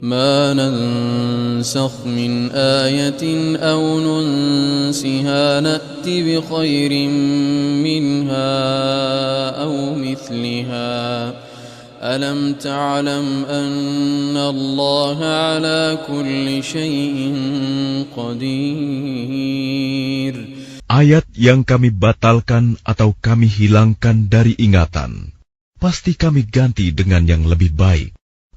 ما ننسخ من آية أو ننسها نأت بخير منها أو مثلها ألم تعلم أن الله على كل شيء قدير. Ayat yang kami batalkan atau kami hilangkan dari ingatan, pasti kami ganti dengan yang lebih baik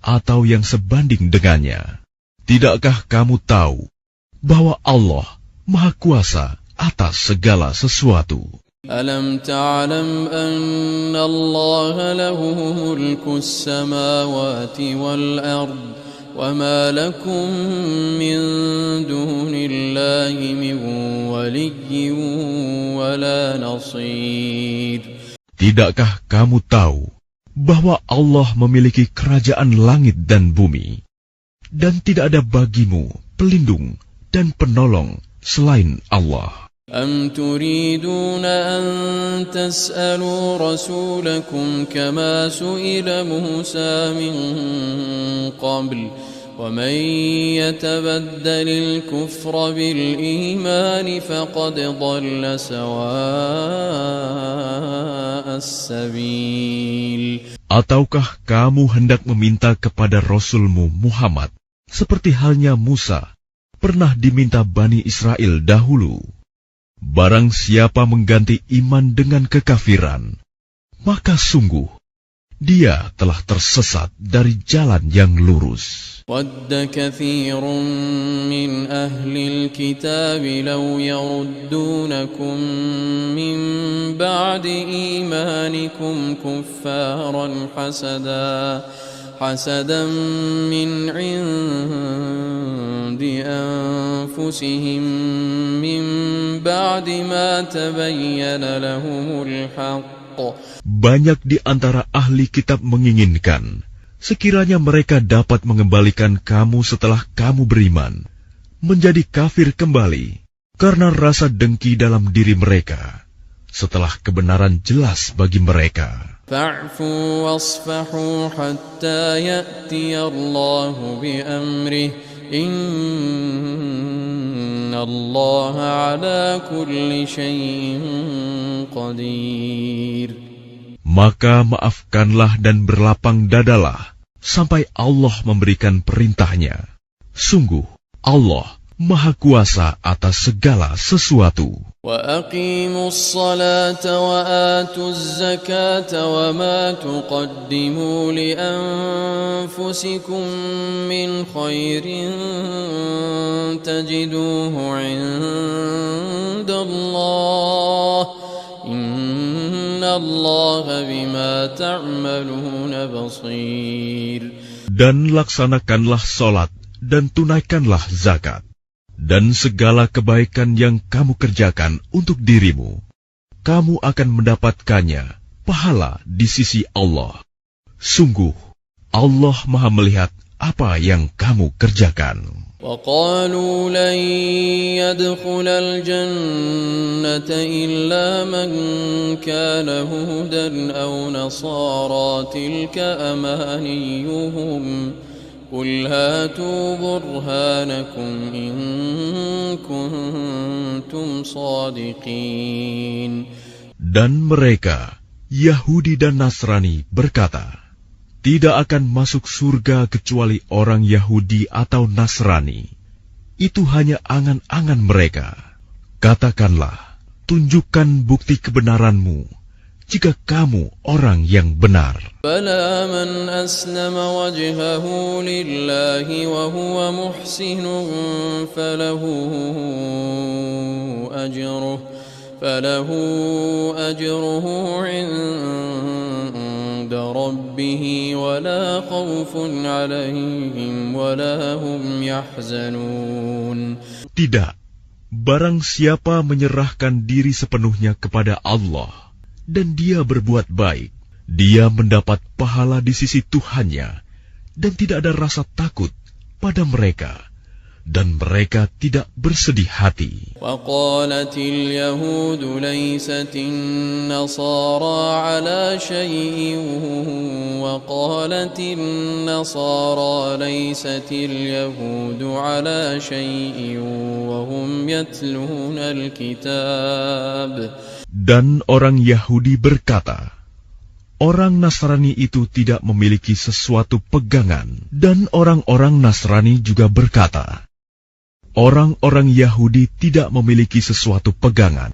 atau yang sebanding dengannya. Tidakkah kamu tahu bahwa Allah Maha Kuasa atas segala sesuatu? Alam ta'lam anna Allah lahu mulkus samawati wal ard wa ma lakum min dunillahi min waliyyin wala nasir. Tidakkah kamu tahu bahwa Allah memiliki kerajaan langit dan bumi, dan tidak ada bagimu pelindung dan penolong selain Allah. Am turiduna an tas'alu rasulakum kama su'ila Musa min qabl wa man yatabaddalil kufra bil imani faqad dhalla sawa'as sabil. Ataukah kamu hendak meminta kepada Rasulmu Muhammad seperti halnya Musa pernah diminta Bani Israel dahulu? Barang siapa mengganti iman dengan kekafiran, maka sungguh dia telah tersesat dari jalan yang lurus. Wadda kathirun min ahlil kitab law yaruddunakum min ba'di imanikum kuffaran hasadan min indi anfusihim min ba'di ma tabayyana lahumul haqq. Banyak di antara ahli kitab menginginkan sekiranya mereka dapat mengembalikan kamu setelah kamu beriman menjadi kafir kembali karena rasa dengki dalam diri mereka setelah kebenaran jelas bagi mereka. Fa'fu wasfahu hatta ya'tiya Allahu bi amrih inna Allaha ala kulli syai'in qadir. Maka maafkanlah dan berlapang dadalah sampai Allah memberikan perintahnya. Sungguh Allah Maha Kuasa atas segala sesuatu. وَأَقِيمُوا الصَّلَاةَ وَآتُوا الزَّكَاةَ وَمَا تُقَدِّمُوا لِأَنفُسِكُم مِّنْ خَيْرٍ تَجِدُوهُ عِندَ اللَّهِ إِنَّ اللَّهَ بِمَا تَعْمَلُونَ بَصِيرٌ. Dan laksanakanlah salat dan tunaikanlah zakat. Dan segala kebaikan yang kamu kerjakan untuk dirimu, kamu akan mendapatkannya pahala di sisi Allah. Sungguh, Allah Maha melihat apa yang kamu kerjakan. وَقَالُوا لَنْ يَدْخُلَ الْجَنَّةَ إِلَّا مَنْ كَانَ هُودًا أَوْ نَصَارَى تِلْكَ أَمَانِيُّهُمْ قُلْ هَاتُوا بُرْهَانَكُمْ إِن كُنتُمْ صَادِقِينَ. Dan mereka, Yahudi dan Nasrani, berkata, tidak akan masuk surga kecuali orang Yahudi atau Nasrani. Itu hanya angan-angan mereka. Katakanlah, tunjukkan bukti kebenaranmu jika kamu orang yang benar. Bala man aslama wajhahu lillahi wa huwa muhsinun falahu ajruhu 'inda rabbih wa la khawfun 'alayhim wa la hum yahzanun. Tidak, barang siapa menyerahkan diri sepenuhnya kepada Allah dan dia berbuat baik, dia mendapat pahala di sisi Tuhannya, dan tidak ada rasa takut pada mereka, dan mereka tidak bersedih hati. وقالت اليهود ليست النصارى على شيء وقالت النصارى ليست اليهود على شيء وهم يتلون الكتاب. Dan orang Yahudi berkata, orang Nasrani itu tidak memiliki sesuatu pegangan, dan orang-orang Nasrani juga berkata, orang-orang Yahudi tidak memiliki sesuatu pegangan,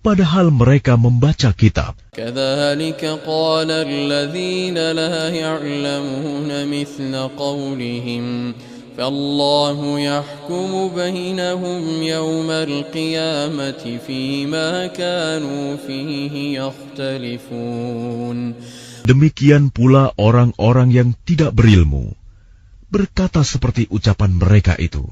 padahal mereka membaca kitab. كذلك قال الذين لا يعلمون مثل قولهم فالله يحكم بينهم يوم القيامة فيما كانوا فيه يختلفون. Demikian pula orang-orang yang tidak berilmu berkata seperti ucapan mereka itu.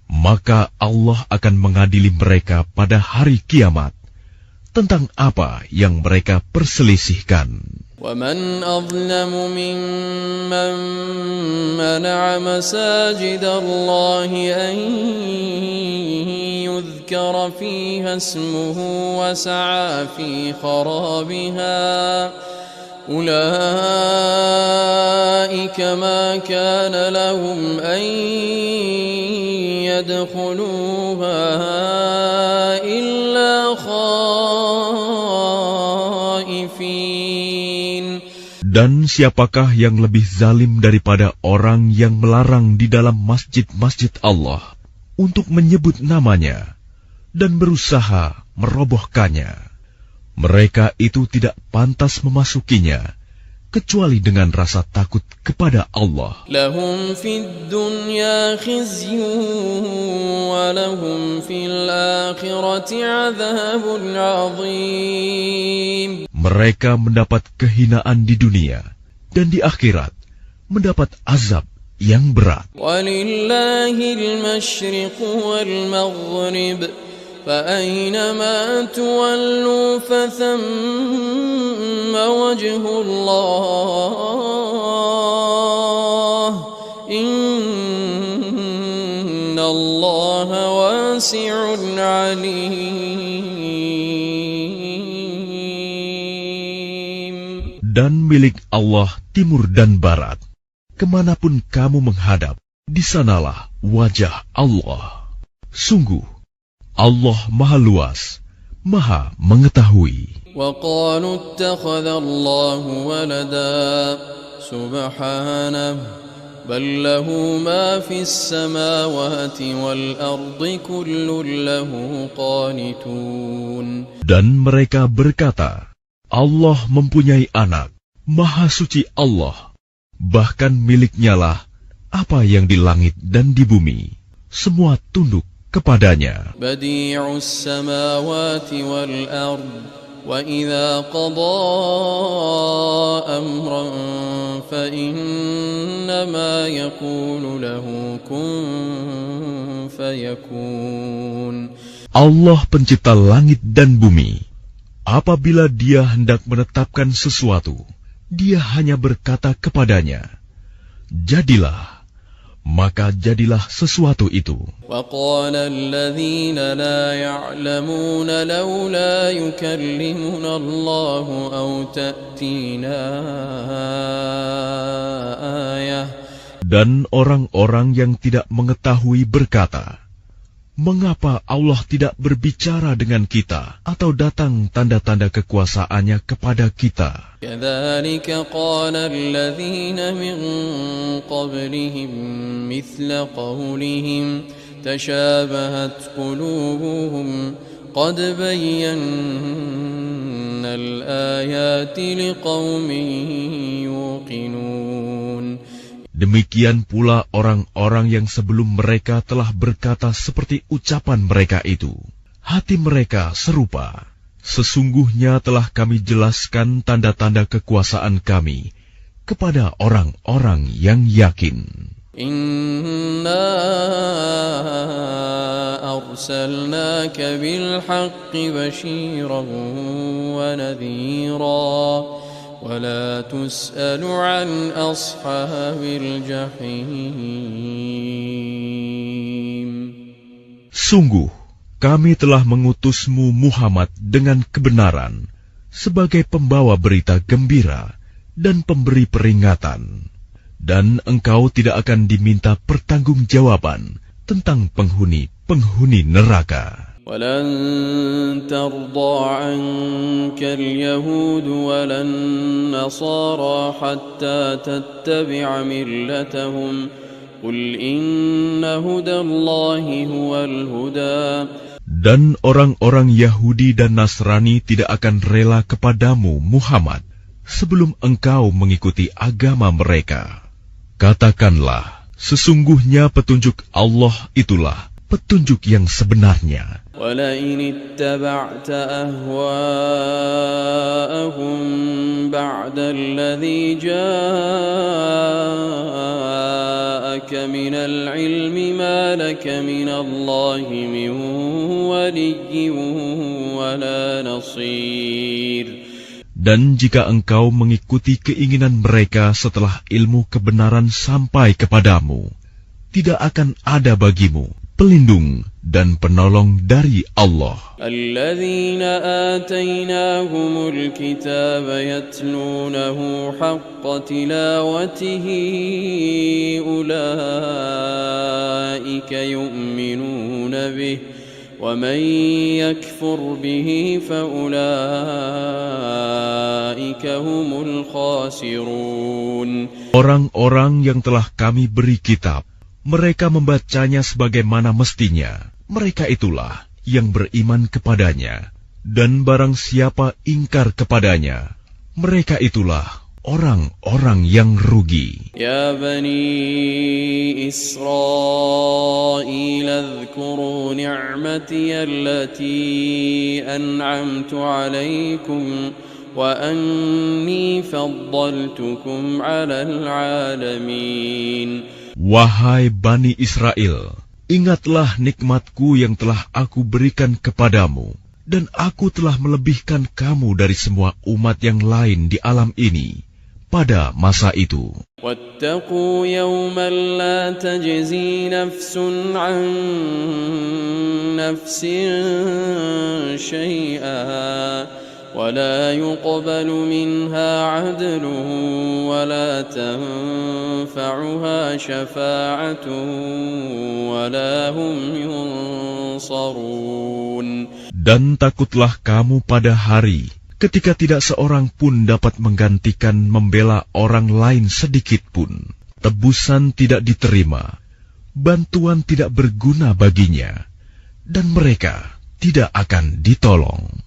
Maka Allah akan mengadili mereka pada hari kiamat tentang apa yang mereka perselisihkan. ومن أظلم ممن منع مساجد الله أن يذكر فيها اسمه وسعى في خرابها أولئك ما كان لهم أن يدخلوها إلا خائفين. Dan siapakah yang lebih zalim daripada orang yang melarang di dalam masjid-masjid Allah untuk menyebut namanya dan berusaha merobohkannya? Mereka itu tidak pantas memasukinya, kecuali dengan rasa takut kepada Allah. Lahum fid dunya khizyun wa lahum fil akhirati 'adzabun 'adzim. Mereka mendapat kehinaan di dunia, dan di akhirat mendapat azab yang berat. Walillahil masyriq wal maghrib. فأينما تولوا فثم وجه الله إن الله واسع عليم. Dan milik Allah timur dan barat, kemanapun kamu menghadap, di sanalah wajah Allah. Sungguh Allah Maha Luas, Maha Mengetahui. وقالوا اتخذ الله ولدا سبحانه بل له ما في السماوات والأرض كل له قانتون. Dan mereka berkata, Allah mempunyai anak, Maha Suci Allah, bahkan miliknyalah apa yang di langit dan di bumi, semua tunduk kepadanya. Badi'us samawati wal ard wa idza qada amran fa innama yaqulu lahu kun fayakun. Allah pencipta langit dan bumi. Apabila Dia hendak menetapkan sesuatu, Dia hanya berkata kepadanya, jadilah. Maka jadilah sesuatu itu. وَقَالَ الَّذِينَ لَا يَعْلَمُونَ لَوْلَا يُكَلِّمُنَا اللَّهُ أَوْ تَأْتِينَا آيَةٌ. Dan orang-orang yang tidak mengetahui berkata, mengapa Allah tidak berbicara dengan kita atau datang tanda-tanda kekuasaannya kepada kita? كَذَلِكَ قَالَ الَّذِينَ مِنْ قَبْلِهِمْ مِثْلَ قَوْلِهِمْ تَشَابَهَتْ قُلُوبُهُمْ قَدْ بَيَّنَّا الْآيَاتِ لِقَوْمٍ يُوقِنُونَ. Demikian pula orang-orang yang sebelum mereka telah berkata seperti ucapan mereka itu. Hati mereka serupa. Sesungguhnya telah kami jelaskan tanda-tanda kekuasaan kami kepada orang-orang yang yakin. Inna arsalnaka bilhaqqi bashiran wa nadhira. ولا تسأل عن أصحاب الجحيم. Sungguh, kami telah mengutusmu Muhammad dengan kebenaran, sebagai pembawa berita gembira dan pemberi peringatan. Dan engkau tidak akan diminta pertanggungjawaban tentang penghuni-penghuni neraka. ولن ترضى عنك اليهود ولا النصارى حتى تتبع ملتهم قل إن هدى الله هو الهدى. Dan orang-orang Yahudi dan Nasrani tidak akan rela kepadamu, Muhammad, sebelum engkau mengikuti agama mereka. Katakanlah, sesungguhnya petunjuk Allah itulah petunjuk yang sebenarnya. وَلَئِنِ اتَّبَعْتَ أَهْوَاءَهُمْ بَعْدَ الَّذِي جَاءَكَ مِنَ الْعِلْمِ مَا لَكَ مِنَ اللَّهِ مِنْ وَلِيٍّ وَلَا نَصِيرٍ. Dan jika engkau mengikuti keinginan mereka setelah ilmu kebenaran sampai kepadamu, tidak akan ada bagimu pelindung dan penolong dari Allah. الذين آتيناهم الكتاب يتلونه حق تلاوته أولئك يؤمنون به ومن يكفر به فأولئك هم الخاسرون. Orang-orang yang telah kami beri kitab, mereka membacanya sebagaimana mestinya. Mereka itulah yang beriman kepadanya. Dan barang siapa ingkar kepadanya, mereka itulah orang-orang yang rugi. Ya Bani Israel, اذكروا نعمتي التي أنعمت عليكم وأني فضلتكم على العالمين. Wahai Bani Israel, ingatlah nikmatku yang telah aku berikan kepadamu, dan aku telah melebihkan kamu dari semua umat yang lain di alam ini pada masa itu. وَاتَّقُوا يَوْمًا لَا تَجْزِي نَفْسٌ عَنْ نَفْسٍ شَيْئًا ولا يقبل منها عدل ولا تنفعها شفاعة ولا هم ينصرون. Dan takutlah kamu pada hari ketika tidak seorang pun dapat menggantikan membela orang lain sedikit pun. Tebusan tidak diterima, bantuan tidak berguna baginya, dan mereka tidak akan ditolong.